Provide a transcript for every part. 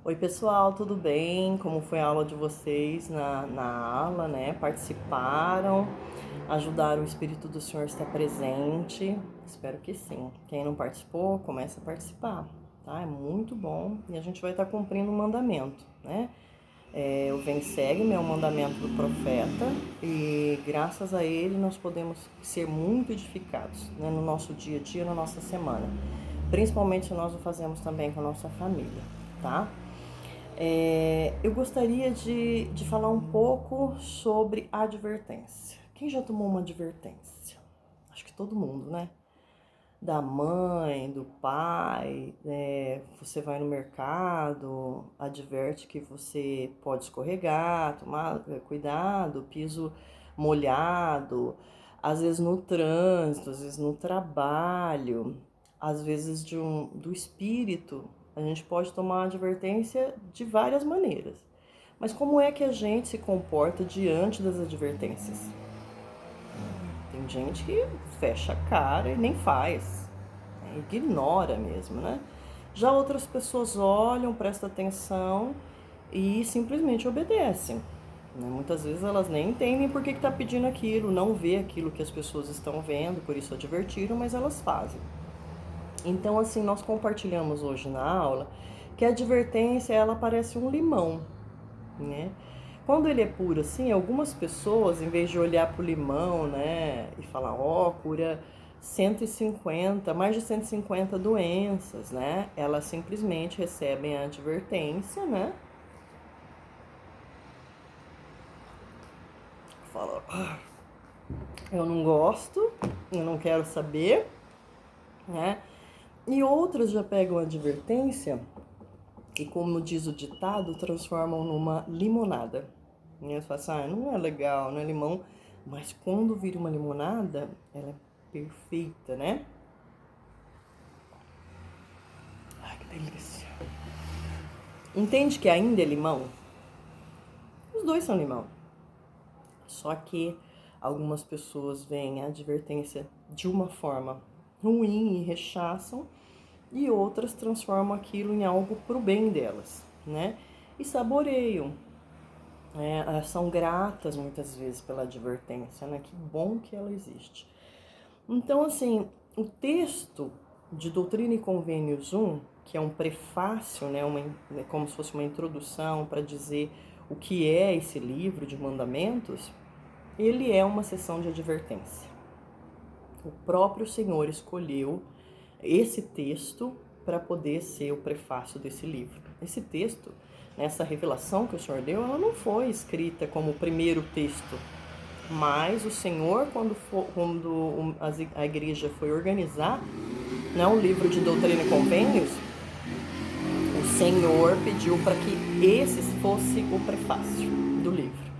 Oi pessoal, tudo bem? Como foi a aula de vocês na aula, né? Participaram? Ajudaram o Espírito do Senhor a estar presente? Espero que sim. Quem não participou, comece a participar, tá? É muito bom e a gente vai estar cumprindo o mandamento, né? O vem segue-me é o mandamento do profeta e graças a ele nós podemos ser muito edificados, né, no nosso dia a dia, na nossa semana. Principalmente se nós o fazemos também com a nossa família, tá? Eu gostaria de falar um pouco sobre advertência. Quem já tomou uma advertência? Acho que todo mundo, né? Da mãe, do pai, você vai no mercado, adverte que você pode escorregar, tomar cuidado, piso molhado, às vezes no trânsito, às vezes no trabalho, às vezes do espírito. A gente pode tomar advertência de várias maneiras. Mas como é que a gente se comporta diante das advertências? Tem gente que fecha a cara e nem faz, né? Ignora mesmo, né? Já outras pessoas olham, prestam atenção e simplesmente obedecem, né? Muitas vezes elas nem entendem por que está pedindo aquilo, não vê aquilo que as pessoas estão vendo, por isso advertiram, mas elas fazem. Então, assim, nós compartilhamos hoje na aula que a advertência, ela parece um limão, né? Quando ele é puro assim, algumas pessoas, em vez de olhar para o limão, né, e falar, ó, cura 150, mais de 150 doenças, né? Elas simplesmente recebem a advertência, né? Fala, eu não gosto, eu não quero saber, né? E outras já pegam a advertência e, como diz o ditado, transformam numa limonada. E eles falam assim, não é legal, não é limão, mas quando vira uma limonada, ela é perfeita, né? Ai, que delícia. Entende que ainda é limão? Os dois são limão. Só que algumas pessoas veem a advertência de uma forma ruim e rechaçam, e outras transformam aquilo em algo pro bem delas, né? E saboreiam. São gratas muitas vezes pela advertência, né? Que bom que ela existe. Então, assim, o texto de Doutrina e Convênios 1, que é um prefácio, né, como se fosse uma introdução para dizer o que é esse livro de mandamentos, ele é uma sessão de advertência. O próprio Senhor escolheu esse texto para poder ser o prefácio desse livro. Esse texto, essa revelação que o Senhor deu, ela não foi escrita como o primeiro texto, mas o Senhor, quando a igreja foi organizar, né, o livro de Doutrina e Convênios, o Senhor pediu para que esse fosse o prefácio do livro.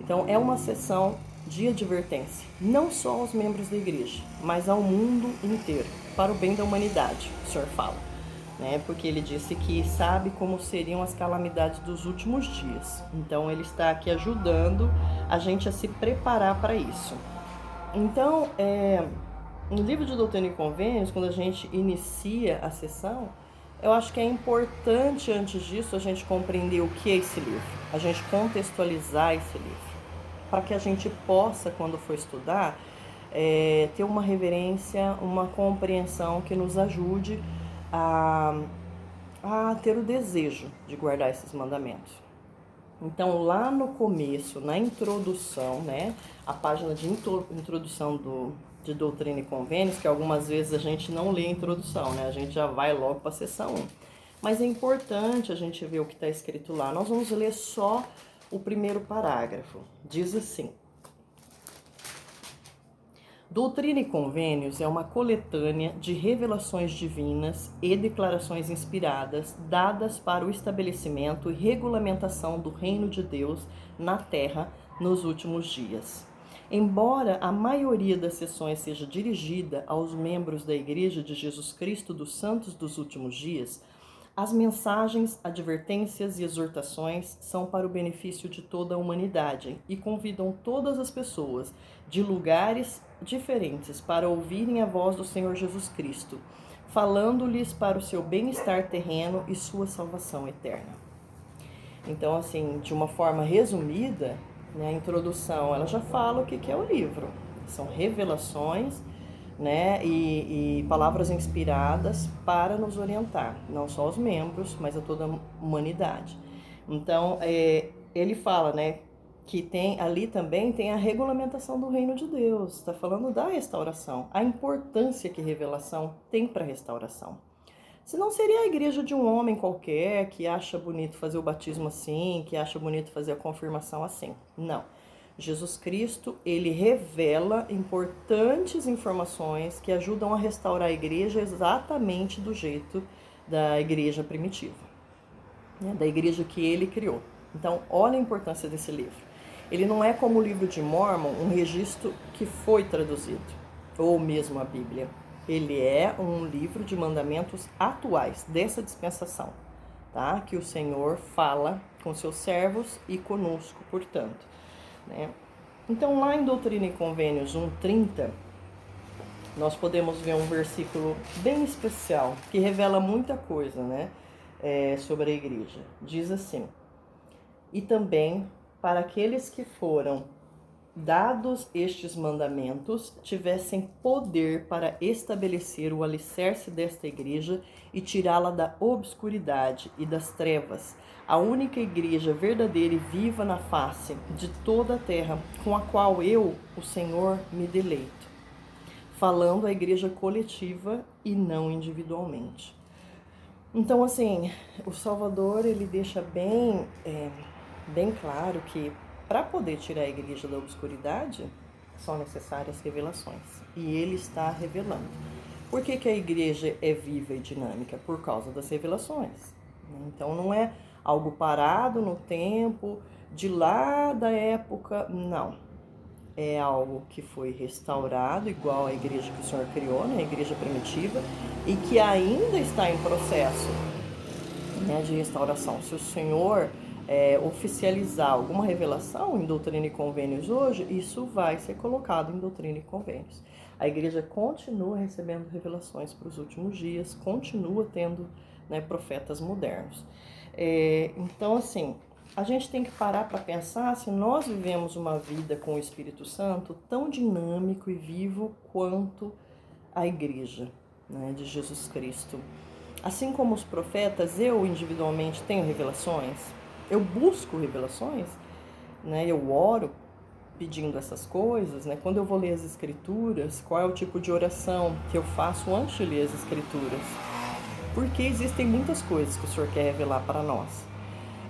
Então é uma sessão de advertência, não só aos membros da igreja, mas ao mundo inteiro, para o bem da humanidade, o Senhor fala, né? Porque ele disse que sabe como seriam as calamidades dos últimos dias. Então ele está aqui ajudando a gente a se preparar para isso. Então, no livro de Doutrina e Convênios, quando a gente inicia a sessão, eu acho que é importante, antes disso, a gente compreender o que é esse livro, a gente contextualizar esse livro, para que a gente possa, quando for estudar, ter uma reverência, uma compreensão que nos ajude a ter o desejo de guardar esses mandamentos. Então, lá no começo, na introdução, né, a página de introdução de Doutrina e Convênios, que algumas vezes a gente não lê a introdução, né, a gente já vai logo para a seção 1. Mas é importante a gente ver o que está escrito lá. Nós vamos ler só o primeiro parágrafo. Diz assim: Doutrina e Convênios é uma coletânea de revelações divinas e declarações inspiradas dadas para o estabelecimento e regulamentação do reino de Deus na Terra nos últimos dias. Embora a maioria das sessões seja dirigida aos membros da Igreja de Jesus Cristo dos Santos dos Últimos Dias, as mensagens, advertências e exortações são para o benefício de toda a humanidade e convidam todas as pessoas de lugares diferentes para ouvirem a voz do Senhor Jesus Cristo, falando-lhes para o seu bem-estar terreno e sua salvação eterna. Então, assim, de uma forma resumida, né, a introdução, ela já fala o que é o livro. São revelações, né, e palavras inspiradas para nos orientar, não só os membros, mas a toda a humanidade. Então, ele fala, né, que tem ali também tem a regulamentação do reino de Deus, está falando da restauração, a importância que revelação tem para a restauração. Senão seria a igreja de um homem qualquer que acha bonito fazer o batismo assim, que acha bonito fazer a confirmação assim. Não. Jesus Cristo, ele revela importantes informações que ajudam a restaurar a igreja exatamente do jeito da igreja primitiva, né? Da igreja que ele criou. Então, olha a importância desse livro. Ele não é como o livro de Mórmon, um registro que foi traduzido, ou mesmo a Bíblia. Ele é um livro de mandamentos atuais dessa dispensação, tá? Que o Senhor fala com seus servos e conosco, portanto, né? Então, lá em Doutrina e Convênios 1:30, nós podemos ver um versículo bem especial que revela muita coisa, né? Sobre a igreja. Diz assim: e também para aqueles que foram dados estes mandamentos, tivessem poder para estabelecer o alicerce desta igreja e tirá-la da obscuridade e das trevas, a única igreja verdadeira e viva na face de toda a terra, com a qual eu, o Senhor, me deleito. Falando a igreja coletiva e não individualmente. Então, assim, o Salvador, ele deixa bem claro que para poder tirar a igreja da obscuridade, são necessárias revelações. E ele está revelando. Por que a igreja é viva e dinâmica? Por causa das revelações. Então não é algo parado no tempo, de lá da época, não. É algo que foi restaurado, igual a igreja que o Senhor criou, né, a igreja primitiva, e que ainda está em processo, né, de restauração. Se o Senhor oficializar alguma revelação em Doutrina e Convênios hoje, isso vai ser colocado em Doutrina e Convênios. A igreja continua recebendo revelações para os últimos dias, continua tendo, né, profetas modernos. Então, assim, a gente tem que parar para pensar se nós vivemos uma vida com o Espírito Santo tão dinâmico e vivo quanto a igreja, né, de Jesus Cristo. Assim como os profetas, eu individualmente tenho revelações, eu busco revelações, né? Eu oro pedindo essas coisas, né? Quando eu vou ler as escrituras, qual é o tipo de oração que eu faço antes de ler as escrituras? Porque existem muitas coisas que o Senhor quer revelar para nós,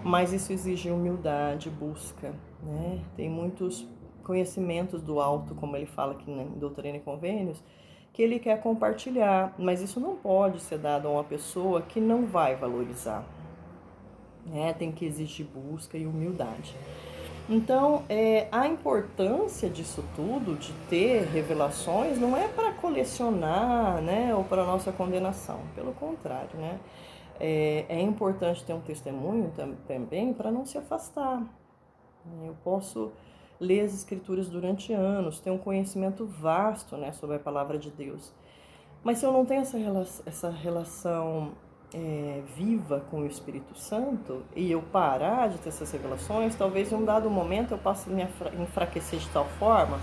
mas isso exige humildade, busca, né? Tem muitos conhecimentos do alto, como ele fala aqui em Doutrina e Convênios, que ele quer compartilhar, mas isso não pode ser dado a uma pessoa que não vai valorizar, né? Tem que exigir busca e humildade. Então, a importância disso tudo, de ter revelações, não é para colecionar, né, ou para nossa condenação, pelo contrário, né? É importante ter um testemunho também para não se afastar. Eu posso ler as escrituras durante anos, ter um conhecimento vasto, né, sobre a palavra de Deus. Mas se eu não tenho essa relação viva com o Espírito Santo e eu parar de ter essas revelações, talvez em um dado momento eu possa me enfraquecer de tal forma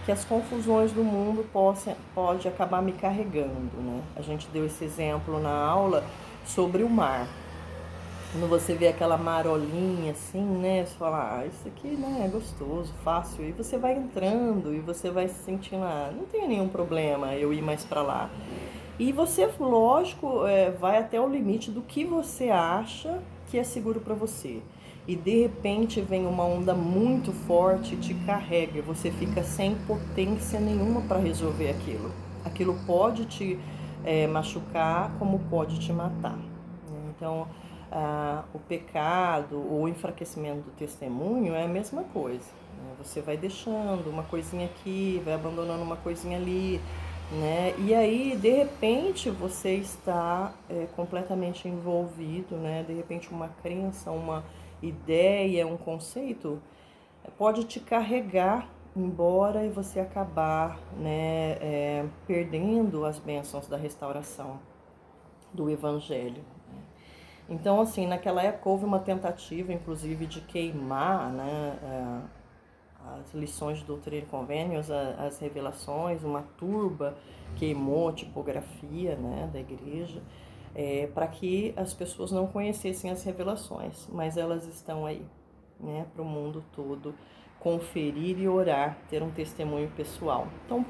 que as confusões do mundo pode acabar me carregando, né? A gente deu esse exemplo na aula sobre o mar. Quando você vê aquela marolinha assim, né? Você fala, isso aqui, né, é gostoso, fácil. E você vai entrando e você vai se sentindo, não tem nenhum problema eu ir mais para lá. E você, lógico, vai até o limite do que você acha que é seguro para você. E de repente vem uma onda muito forte e te carrega. E você fica sem potência nenhuma para resolver aquilo. Aquilo pode te machucar, como pode te matar. Então, o pecado ou o enfraquecimento do testemunho é a mesma coisa, né? Você vai deixando uma coisinha aqui, vai abandonando uma coisinha ali, né? E aí, de repente, você está completamente envolvido, né? De repente, uma crença, uma ideia, um conceito pode te carregar embora e você acabar, né, perdendo as bênçãos da restauração do Evangelho. Então, assim, naquela época houve uma tentativa, inclusive, de queimar, né, as lições de doutrina e convênios, as revelações, uma turba queimou a tipografia, né, da igreja, para que as pessoas não conhecessem as revelações, mas elas estão aí, né, para o mundo todo conferir e orar, ter um testemunho pessoal. Então,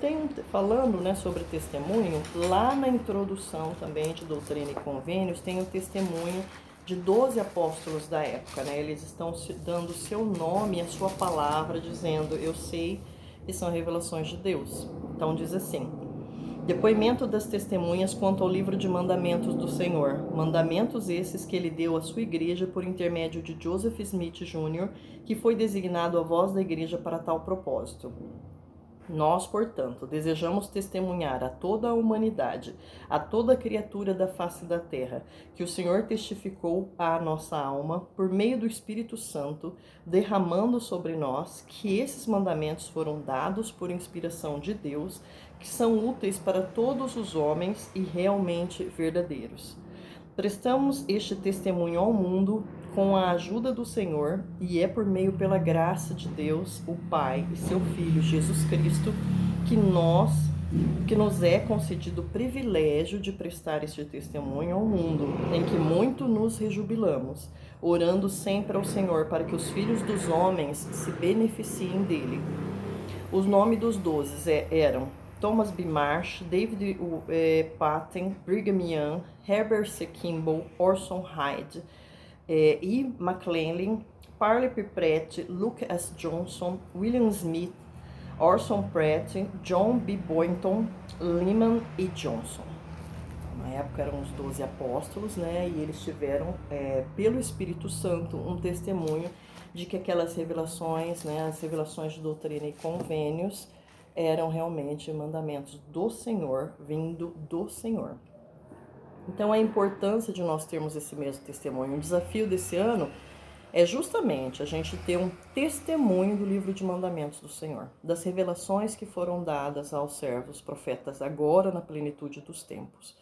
falando, né, sobre testemunho, lá na introdução também de Doutrina e Convênios, tem o testemunho de 12 apóstolos da época, né? Eles estão dando o seu nome e a sua palavra, dizendo: eu sei que são revelações de Deus. Então diz assim: depoimento das testemunhas quanto ao livro de mandamentos do Senhor, mandamentos esses que ele deu à sua igreja por intermédio de Joseph Smith Jr., que foi designado a voz da igreja para tal propósito. Nós, portanto, desejamos testemunhar a toda a humanidade, a toda criatura da face da terra, que o Senhor testificou à nossa alma, por meio do Espírito Santo, derramando sobre nós, que esses mandamentos foram dados por inspiração de Deus, que são úteis para todos os homens e realmente verdadeiros. Prestamos este testemunho ao mundo com a ajuda do Senhor, e é por meio pela graça de Deus, o Pai e seu Filho Jesus Cristo, que nos é concedido o privilégio de prestar este testemunho ao mundo, em que muito nos rejubilamos, orando sempre ao Senhor para que os filhos dos homens se beneficiem dele. Os nomes dos 12 eram Thomas B. Marsh, David Patten, Brigham Young, Herbert C. Kimball, Orson Hyde, E. McClellan, Parley P. Pratt, Luke S. Johnson, William Smith, Orson Pratt, John B. Boynton, Lyman e Johnson. Na época eram os 12 apóstolos, né? E eles tiveram, pelo Espírito Santo, um testemunho de que aquelas revelações, né, as revelações de doutrina e convênios, eram realmente mandamentos do Senhor, vindo do Senhor. Então, a importância de nós termos esse mesmo testemunho. O desafio desse ano é justamente a gente ter um testemunho do livro de mandamentos do Senhor, das revelações que foram dadas aos servos profetas agora na plenitude dos tempos.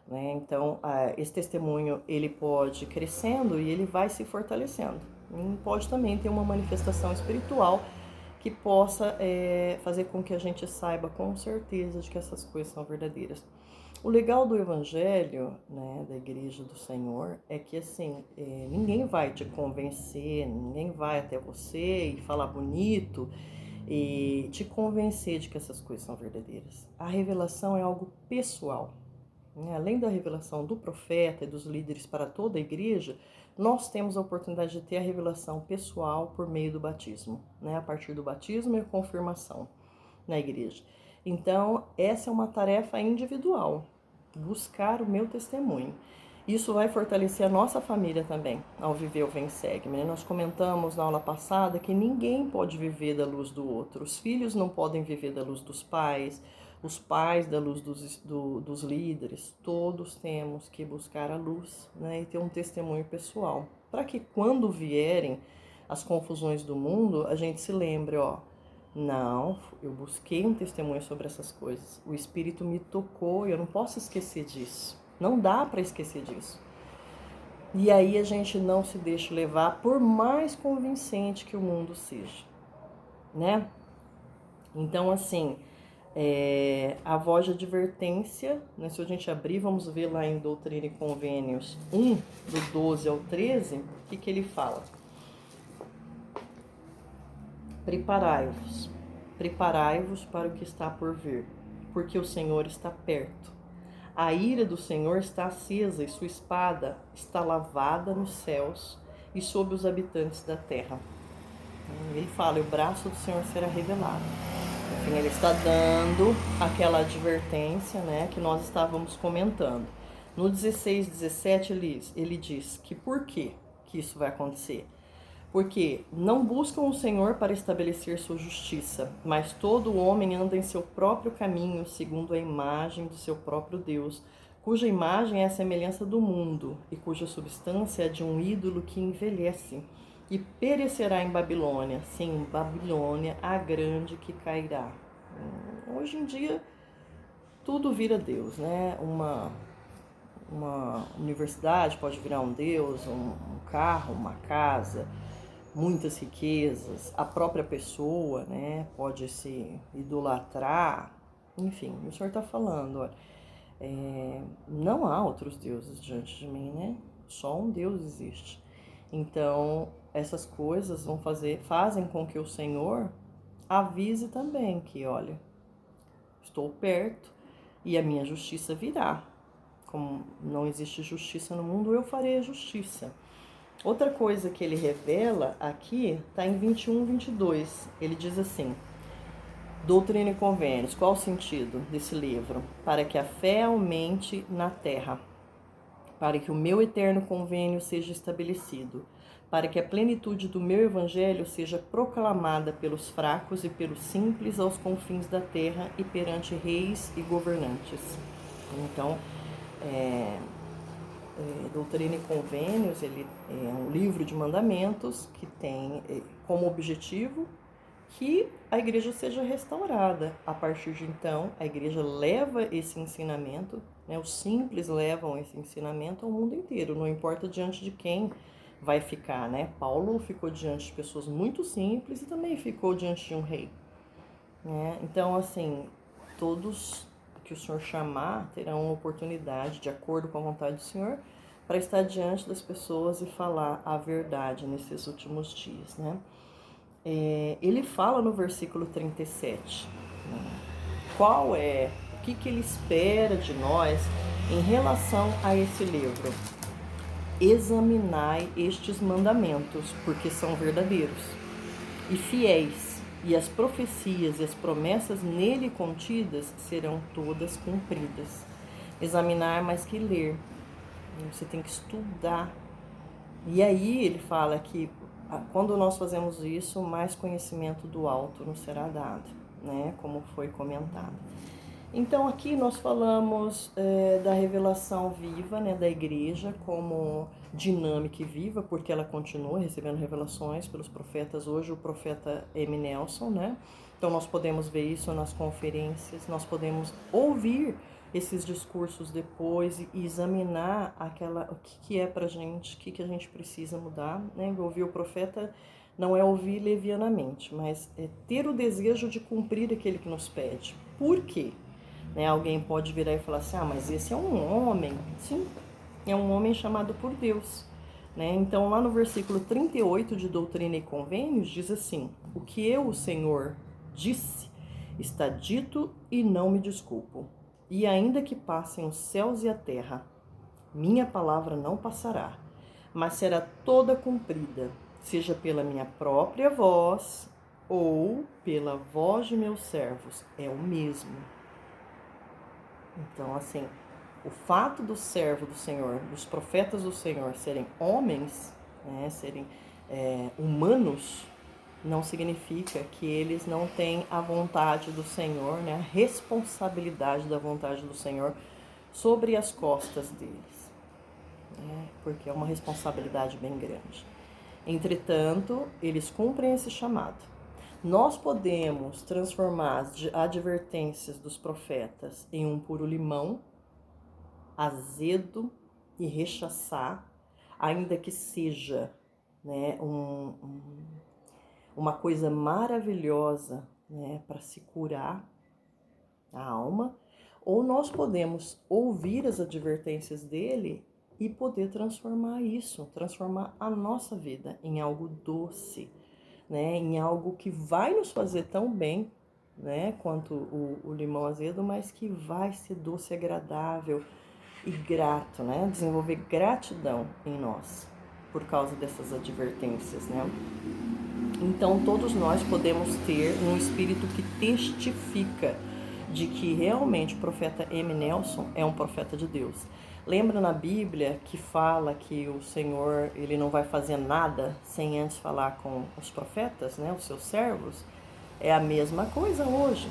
Né? Então, esse testemunho ele pode ir crescendo e ele vai se fortalecendo. E pode também ter uma manifestação espiritual que possa fazer com que a gente saiba com certeza de que essas coisas são verdadeiras. O legal do Evangelho, né, da Igreja do Senhor, é que assim, ninguém vai te convencer, ninguém vai até você e falar bonito e te convencer de que essas coisas são verdadeiras. A revelação é algo pessoal. Né? Além da revelação do profeta e dos líderes para toda a igreja, nós temos a oportunidade de ter a revelação pessoal por meio do batismo, né? A partir do batismo e a confirmação na igreja. Então, essa é uma tarefa individual, buscar o meu testemunho. Isso vai fortalecer a nossa família também, ao viver o Vem Segue-me. Nós comentamos na aula passada que ninguém pode viver da luz do outro. Os filhos não podem viver da luz dos pais, os pais da luz dos líderes. Todos temos que buscar a luz, né, e ter um testemunho pessoal, para que quando vierem as confusões do mundo, a gente se lembre, não, eu busquei um testemunho sobre essas coisas. O Espírito me tocou e eu não posso esquecer disso. Não dá para esquecer disso. E aí a gente não se deixa levar, por mais convincente que o mundo seja, né? Então, assim, a voz de advertência, né? Se a gente abrir, vamos ver lá em Doutrina e Convênios 1, do 12 ao 13, o que ele fala? Preparai-vos para o que está por vir, porque o Senhor está perto. A ira do Senhor está acesa e sua espada está lavada nos céus e sobre os habitantes da terra. Ele fala, o braço do Senhor será revelado. Enfim, ele está dando aquela advertência, né, que nós estávamos comentando. No 16, 17, ele diz que por que isso vai acontecer? Porque não buscam o Senhor para estabelecer sua justiça, mas todo homem anda em seu próprio caminho, segundo a imagem do seu próprio Deus, cuja imagem é a semelhança do mundo, e cuja substância é de um ídolo que envelhece, e perecerá em Babilônia, sim, Babilônia, a grande que cairá. Hoje em dia, tudo vira Deus, né? uma universidade pode virar um Deus, um carro, uma casa, muitas riquezas, a própria pessoa, né, pode se idolatrar, enfim, o Senhor está falando, olha, não há outros deuses diante de mim, né? Só um Deus existe. Então, essas coisas fazem com que o Senhor avise também que, olha, estou perto e a minha justiça virá. Como não existe justiça no mundo, eu farei a justiça. Outra coisa que ele revela aqui está em 21, 22. Ele diz assim: Doutrina e Convênios. Qual o sentido desse livro? Para que a fé aumente na terra, para que o meu eterno convênio seja estabelecido, para que a plenitude do meu evangelho seja proclamada pelos fracos e pelos simples aos confins da terra e perante reis e governantes. Então, Doutrina e Convênios, ele é um livro de mandamentos que tem como objetivo que a igreja seja restaurada. A partir de então, a igreja leva esse ensinamento, né, os simples levam esse ensinamento ao mundo inteiro, não importa diante de quem vai ficar, né? Paulo ficou diante de pessoas muito simples e também ficou diante de um rei, né? Então, assim, todos que o Senhor chamar terão oportunidade, de acordo com a vontade do Senhor, para estar diante das pessoas e falar a verdade nesses últimos dias, né? Ele fala no versículo 37, né? O que ele espera de nós em relação a esse livro. Examinai estes mandamentos, porque são verdadeiros e fiéis, e as profecias e as promessas nele contidas serão todas cumpridas. Examinar mais que ler, você tem que estudar. E aí ele fala que quando nós fazemos isso, mais conhecimento do alto nos será dado, né? Como foi comentado. Então aqui nós falamos da revelação viva, né, da igreja como dinâmica e viva, porque ela continua recebendo revelações pelos profetas. Hoje o profeta M. Nelson, né? Então nós podemos ver isso nas conferências, nós podemos ouvir esses discursos depois e examinar o que é pra gente, o que a gente precisa mudar, né? Ouvir o profeta não é ouvir levianamente, mas é ter o desejo de cumprir aquele que nos pede. Por quê? Né, alguém pode virar e falar assim, mas esse é um homem. Sim, é um homem chamado por Deus. Né? Então, lá no versículo 38 de Doutrina e Convênios, diz assim: o que eu, o Senhor, disse, está dito e não me desculpo. E ainda que passem os céus e a terra, minha palavra não passará, mas será toda cumprida, seja pela minha própria voz ou pela voz de meus servos. É o mesmo. Então, assim, o fato do servo do Senhor, dos profetas do Senhor serem homens, né, serem humanos, não significa que eles não têm a vontade do Senhor, né, a responsabilidade da vontade do Senhor sobre as costas deles, né, porque é uma responsabilidade bem grande. Entretanto, eles cumprem esse chamado. Nós podemos transformar as advertências dos profetas em um puro limão, azedo e rechaçar, ainda que seja, né, uma coisa maravilhosa, né, para se curar a alma, ou nós podemos ouvir as advertências dele e poder transformar a nossa vida em algo doce, né, em algo que vai nos fazer tão bem, né, quanto o limão azedo, mas que vai ser doce, agradável e grato, né, desenvolver gratidão em nós por causa dessas advertências, né. Então todos nós podemos ter um espírito que testifica de que realmente o profeta M. Nelson é um profeta de Deus. Lembra na Bíblia que fala que o Senhor, ele não vai fazer nada sem antes falar com os profetas, né, os seus servos? É a mesma coisa hoje.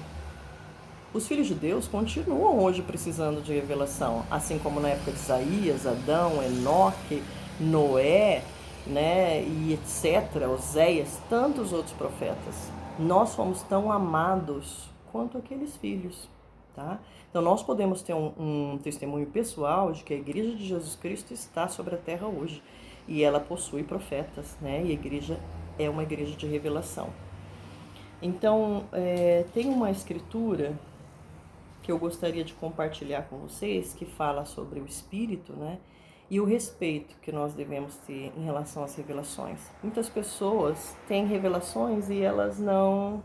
Os filhos de Deus continuam hoje precisando de revelação, assim como na época de Isaías, Adão, Enoque, Noé, né, e etc., Oséias, tantos outros profetas. Nós fomos tão amados quanto aqueles filhos. tá? Então nós podemos ter um testemunho pessoal de que a Igreja de Jesus Cristo está sobre a terra hoje e ela possui profetas, né? E a igreja é uma igreja de revelação. Então, tem uma escritura que eu gostaria de compartilhar com vocês, que fala sobre o Espírito, né? E o respeito que nós devemos ter em relação às revelações. Muitas pessoas têm revelações e elas não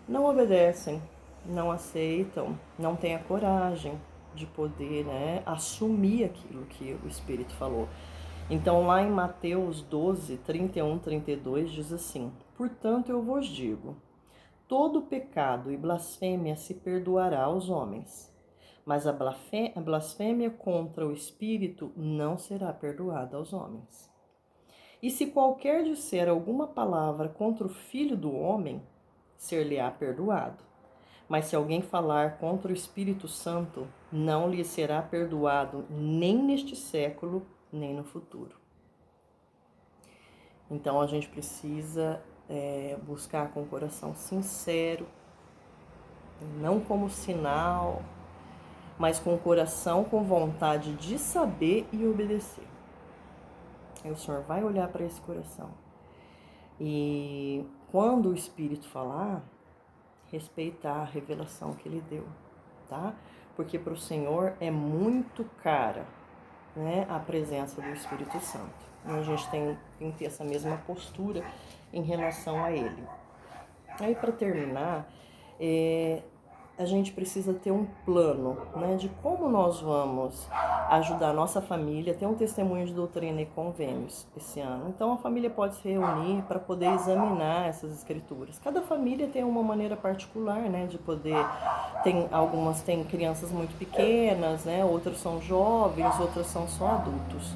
obedecem, não aceitam, não têm a coragem de poder, né, assumir aquilo que o Espírito falou. Então, lá em Mateus 12, 31, 32, diz assim: portanto, eu vos digo, todo pecado e blasfêmia se perdoará aos homens, mas a blasfêmia contra o Espírito não será perdoada aos homens. E se qualquer disser alguma palavra contra o Filho do Homem, ser-lhe-á perdoado. Mas se alguém falar contra o Espírito Santo, não lhe será perdoado nem neste século, nem no futuro. Então a gente precisa buscar com o coração sincero, não como sinal, mas com o coração com vontade de saber e obedecer. Aí o Senhor vai olhar para esse coração. E quando o Espírito falar, respeitar a revelação que Ele deu, tá? Porque para o Senhor é muito cara, né, a presença do Espírito Santo. E a gente tem que ter essa mesma postura em relação a Ele. Aí, para terminar, a gente precisa ter um plano, né, de como nós vamos ajudar a nossa família. Tem um testemunho de doutrina e convênios esse ano. Então a família pode se reunir para poder examinar essas escrituras. Cada família tem uma maneira particular, né, de poder. Algumas têm crianças muito pequenas, né, outras são jovens, outras são só adultos.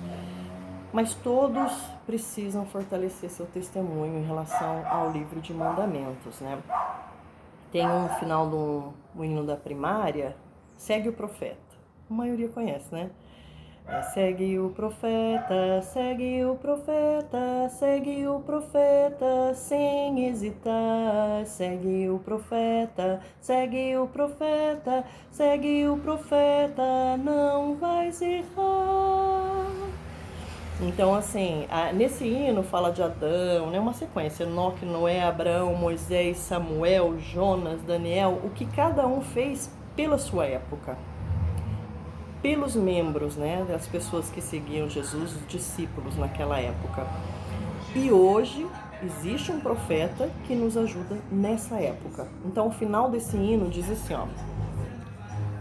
Mas todos precisam fortalecer seu testemunho em relação ao livro de mandamentos, né? Tem um final do hino da primária, segue o profeta. A maioria conhece, né? Segue o profeta, segue o profeta, segue o profeta, sem hesitar. Segue o profeta, segue o profeta, segue o profeta, não vais errar. Então, assim, nesse hino fala de Adão, né? Uma sequência: Enoque, Noé, Abraão, Moisés, Samuel, Jonas, Daniel, o que cada um fez pela sua época, pelos membros, né, das pessoas que seguiam Jesus, os discípulos naquela época. E hoje existe um profeta que nos ajuda nessa época. Então, o final desse hino diz assim, ó: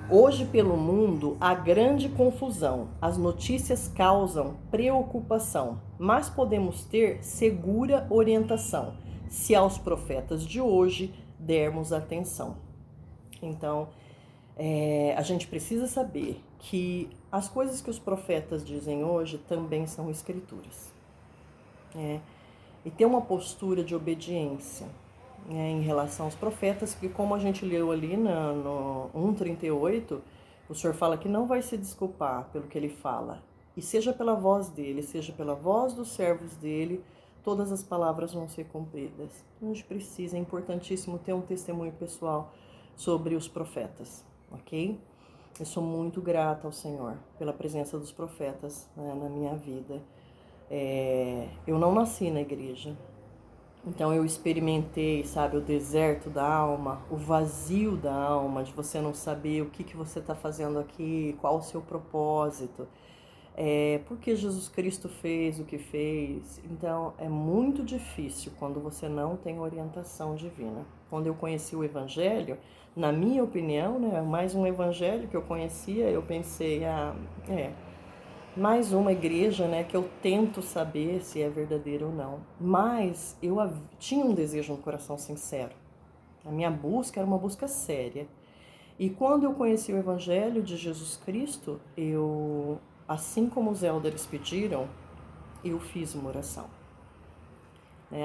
hoje pelo mundo há grande confusão, as notícias causam preocupação, mas podemos ter segura orientação, se aos profetas de hoje dermos atenção. Então, a gente precisa saber que as coisas que os profetas dizem hoje também são escrituras. E ter uma postura de obediência, em relação aos profetas, que como a gente leu ali no 1:38, o Senhor fala que não vai se desculpar pelo que ele fala. E seja pela voz dele, seja pela voz dos servos dele, todas as palavras vão ser cumpridas. Então, a gente precisa, é importantíssimo ter um testemunho pessoal sobre os profetas, ok? Eu sou muito grata ao Senhor pela presença dos profetas, né, na minha vida. Eu não nasci na igreja, então eu experimentei, sabe, o deserto da alma, o vazio da alma, de você não saber o que você está fazendo aqui, qual o seu propósito, por que Jesus Cristo fez o que fez. Então é muito difícil quando você não tem orientação divina. Quando eu conheci o Evangelho, na minha opinião, né, mais um Evangelho que eu conhecia, eu pensei, mais uma igreja, né, que eu tento saber se é verdadeira ou não. Mas eu tinha um desejo no coração sincero. A minha busca era uma busca séria. E quando eu conheci o Evangelho de Jesus Cristo, assim como os elders pediram, eu fiz uma oração.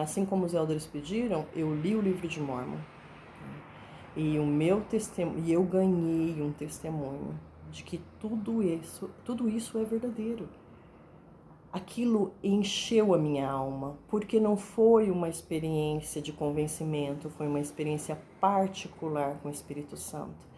Assim como os elders pediram, eu li o livro de Mórmon. E o meu testemunho, e eu ganhei um testemunho de que tudo isso é verdadeiro. Aquilo encheu a minha alma, porque não foi uma experiência de convencimento, foi uma experiência particular com o Espírito Santo.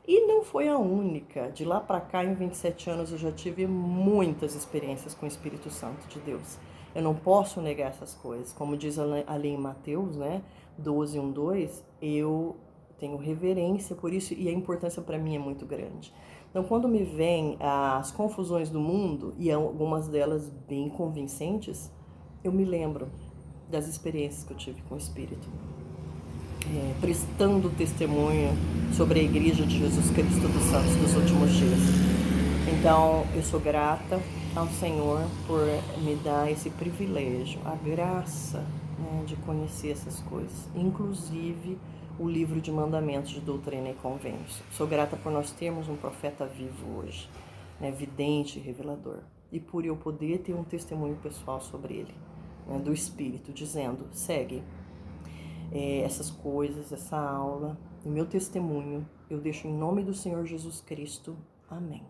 E não foi a única. De lá para cá, em 27 anos, eu já tive muitas experiências com o Espírito Santo de Deus. Eu não posso negar essas coisas. Como diz ali em Mateus, né, 12:1-2, eu tenho reverência por isso e a importância para mim é muito grande. Então, quando me vêm as confusões do mundo, e algumas delas bem convincentes, eu me lembro das experiências que eu tive com o Espírito. Prestando testemunho sobre a Igreja de Jesus Cristo dos Santos dos últimos dias. Então, eu sou grata ao Senhor por me dar esse privilégio, a graça, né, de conhecer essas coisas, inclusive o livro de mandamentos de doutrina e convênios. Sou grata por nós termos um profeta vivo hoje, né, vidente e revelador, e por eu poder ter um testemunho pessoal sobre ele, né, do Espírito, dizendo, segue essas coisas, essa aula, o meu testemunho, eu deixo em nome do Senhor Jesus Cristo. Amém.